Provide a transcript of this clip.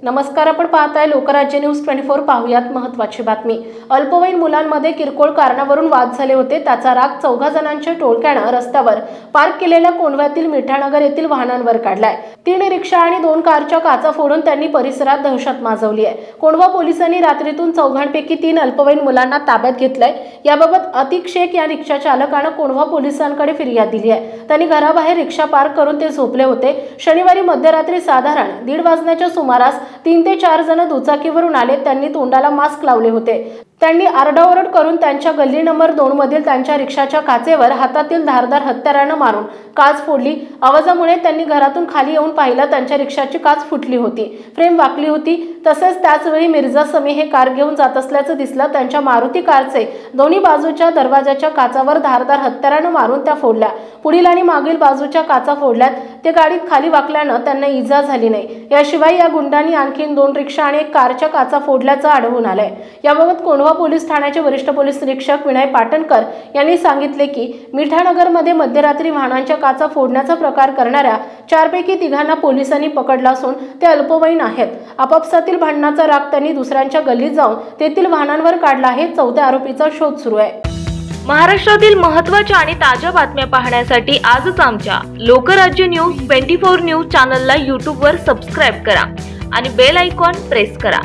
नमस्कार, आपण पाहताय लोकराज्य न्यूज 24। पाहुयात महत्त्वाची बातमी। अल्पवयीन मुलांमध्ये किरकोळ कारणावरून वाद झाले होते। त्याचा राग 14 जणांच्या टोळक्यानं रस्त्यावर पार्क केलेल्या कोंढव्यातील मिठानगर येथील वाहनांवर काढलाय। 3 रिक्षा आणि 2 कारच्या काचा फोडून त्यांनी परिसरात दहशत माजवली आहे। कोंढवा पोलिसांनी रात्रीतून चौघांपैकी 3 अल्पवयीन मुलांना ताब्यात घेतलंय। याबाबत अतिक शेख या रिक्षा चालकानं कोंढवा पोलिसांकडे फिर्याद दिली आहे। त्यांनी घराबाहेर रिक्षा पार्क करून ते झोपले होते। शनिवारी मध्यरात्री साधारण 1:30 वाजण्याच्या सुमारास 3 ते 4 जण दुचाकीवरून आले। त्यांनी तोंडाला मास्क लावले होते। त्यांनी आरडाओरड करून त्यांच्या गल्ली नंबर 2 मधील त्यांच्या रिक्षाच्या काचेवर हातातील धारदार हत्याराने मारून काच फोडली। आवाजामुळे त्यांनी घरातून खाली येऊन पाहिलं, त्यांच्या रिक्षाची काच फुटली होती, फ्रेम वाकली होती। तसेच त्याच वेळी मिर्झा समी हे कार घेऊन जात असल्याचं दिसलं। त्यांच्या मारुती कारचे दोन्ही बाजूच्या दरवाजाच्या काचावर धारदार हत्याराने मारून त्या फोडल्या। पुढील आणि मागील बाजूच्या काचा फोडल्यात। ते गाडीत खाली वाकल्यानं त्यांना इजा झाली नाही। याशिवाय या गुंडांनी आणखी 2 रिक्षा आणि 1 कारच्या काचा फोडल्याचं आढळून आलंय। याबाबत कोंढवा पोलीस ठाण्याचे वरिष्ठ पोलीस निरीक्षक विनय पाटणकर यांनी सांगितले की मिठानगरमध्ये मध्यरात्री वाहनांच्या काचा फोडण्याचा प्रकार करणाऱ्या 4 पैकी 3 पोलिसांनी पकडला असून ते अल्पवयीन आहेत। आपापसातील भांडणाचा राग त्यांनी दुसऱ्यांच्या गल्लीत जाऊन तेथील वाहनांवर काढला आहे। 4थ्या आरोपीचा शोध सुरू आहे। महाराष्ट्रातील महत्त्वाच्या आणि ताज्या बातम्या पाहण्यासाठी आजच आमच्या लोकराज्य न्यूज 24 न्यूज चॅनलला YouTube वर सबस्क्राइब करा आणि बेल आयकॉन प्रेस करा।